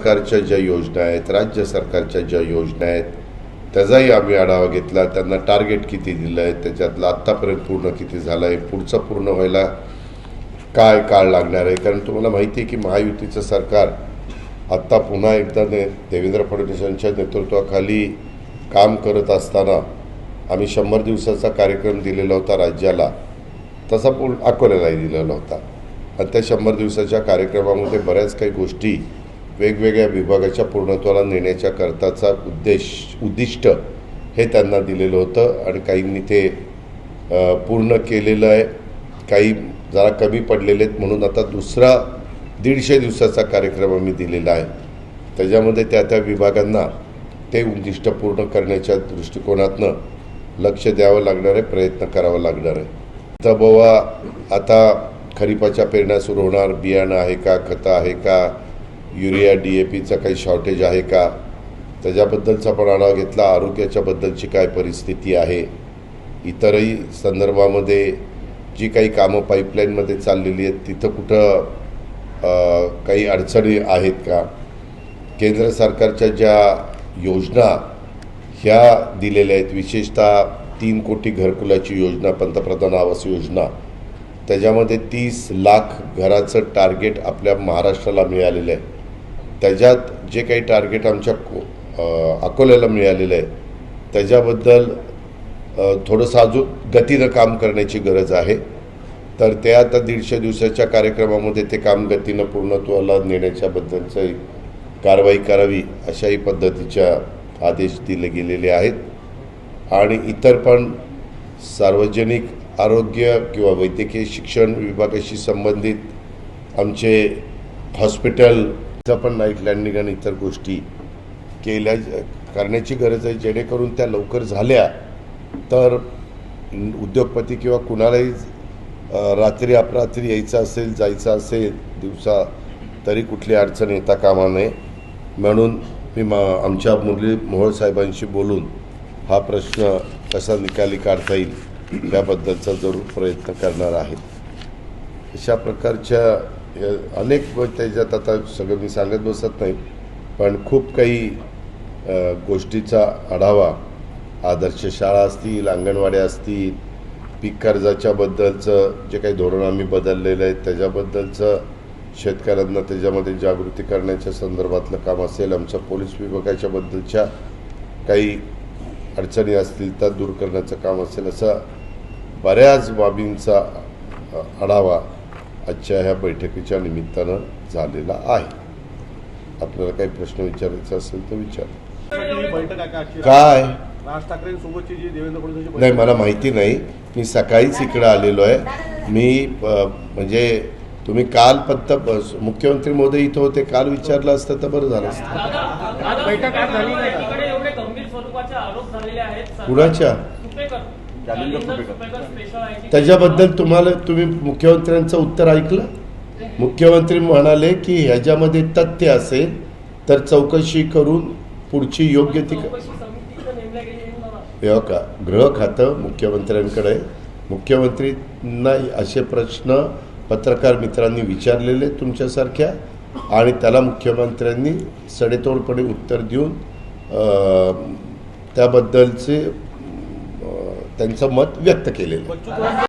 सरकारच्या ज्या योजना आहेत, राज्य सरकारच्या ज्या योजना आहेत त्याचाही आम्ही आढावा घेतला. त्यांना टार्गेट किती दिलं आहे, त्याच्यातलं आत्तापर्यंत पूर्ण किती झालं आहे, पुढचं पूर्ण व्हायला काय काळ लागणार आहे. कारण तुम्हाला माहिती आहे की महायुतीचं सरकार आत्ता पुन्हा एकदा देवेंद्र फडणवीसांच्या नेतृत्वाखाली काम करत असताना आम्ही 100 दिवसाचा कार्यक्रम दिलेला होता राज्याला, तसा अकोल्यालाही दिलेला होता. आणि त्या 100 दिवसाच्या कार्यक्रमामध्ये बऱ्याच काही गोष्टी वेगवेगळ्या विभागाच्या पूर्णत्वाला नेण्याच्या करताचा उद्दिष्ट हे त्यांना दिलेलं होतं आणि काहींनी ते पूर्ण केलेलं आहे, काही जरा कमी पडलेले आहेत. म्हणून आता दुसरा 150 दिवसाचा कार्यक्रम आम्ही दिलेला आहे. त्याच्यामध्ये त्या विभागांना ते उद्दिष्ट पूर्ण करण्याच्या दृष्टिकोनातनं लक्ष द्यावं लागणार आहे, प्रयत्न करावा लागणार आहे. तर बाबा आता खरीपाच्या पेरण्या सुरू होणार, बियाणं आहे का, खतं आहे का, युरिया DAPचं काही शॉर्टेज आहे का, त्याच्याबद्दलचा पण आढावा घेतला. आरोग्याच्या बद्दलची काय परिस्थिती आहे, इतरही संदर्भामध्ये जी काही कामं पाईपलाईनमध्ये चाललेली आहेत तिथं कुठं काही अडचणी आहेत का, केंद्र सरकारच्या ज्या योजना ह्या दिलेल्या आहेत, विशेषतः 3 कोटी घरकुलाची योजना, पंतप्रधान आवास योजना, त्याच्यामध्ये 30 लाख घराचं टार्गेट आपल्या महाराष्ट्राला मिळालेलं आहे. त्याच्यात जे काही टार्गेट आमच्या अकोल्याला मिळालेलं आहे त्याच्याबद्दल थोडंसं अजून गतीनं काम करण्याची गरज आहे. तर ते आता 150 दिवसाच्या कार्यक्रमामध्ये ते काम गतीनं पूर्णत्वाला नेण्याच्याबद्दलची कारवाई करावी अशाही पद्धतीच्या आदेश दिले गेलेले आहेत. आणि इतर पण सार्वजनिक आरोग्य किंवा वैद्यकीय शिक्षण विभागाशी संबंधित आमचे हॉस्पिटलचं पण नाईट लँडिंग आणि इतर गोष्टी करण्याची गरज आहे, जेणेकरून त्या लवकर झाल्या तर उद्योगपती किंवा कुणालाही रात्री अपरात्री यायचं असेल, जायचं असेल दिवसा, तरी कुठली अडचण येता कामा नये. म्हणून मी आमच्या मुरली मोहोळ साहेबांशी बोलून हा प्रश्न कसा निकाली काढता येईल याबद्दलचा जरूर प्रयत्न करणार आहे. अशा प्रकारच्या अनेक त्याच्यात आता सगळं मी सांगत बसत नाही, पण खूप काही गोष्टीचा आढावा, आदर्श शाळा असतील, अंगणवाड्या असतील, पीक कर्जाच्याबद्दलचं जे काही धोरण आम्ही बदललेलं आहे त्याच्याबद्दलचं, शेतकऱ्यांना त्याच्यामध्ये जागृती करण्याच्या संदर्भातलं काम असेल, आमच्या पोलीस विभागाच्याबद्दलच्या काही अडचणी असतील तर दूर करण्याचं काम असेल, असं बऱ्याच बाबींचा आढावा आजच्या ह्या बैठकीच्या निमित्तानं झालेला आहे. आपल्याला काही प्रश्न विचारायचा असेल तर विचार. काय राज ठाकरेंसोबतची जी देवेंद्र फडणवीस नाही मला माहिती नाही, मी सकाळीच इकडं आलेलो आहे. मी म्हणजे तुम्ही काल फक्त मुख्यमंत्री महोदय इथं होते, काल विचारलं असतं तर बरं झालं असतं. कुणाच्या त्याच्याबद्दल तुम्ही मुख्यमंत्र्यांचं उत्तर ऐकलं? मुख्यमंत्री म्हणाले की ह्याच्यामध्ये तथ्य असेल तर चौकशी करून पुढची योग्य ती का गृह खातं मुख्यमंत्र्यांकडे, मुख्यमंत्रींना असे प्रश्न पत्रकार मित्रांनी विचारलेले तुमच्यासारख्या, आणि त्याला मुख्यमंत्र्यांनी सडेतोडपणे उत्तर देऊन त्याबद्दलचे त्यांचं मत व्यक्त केलेलं.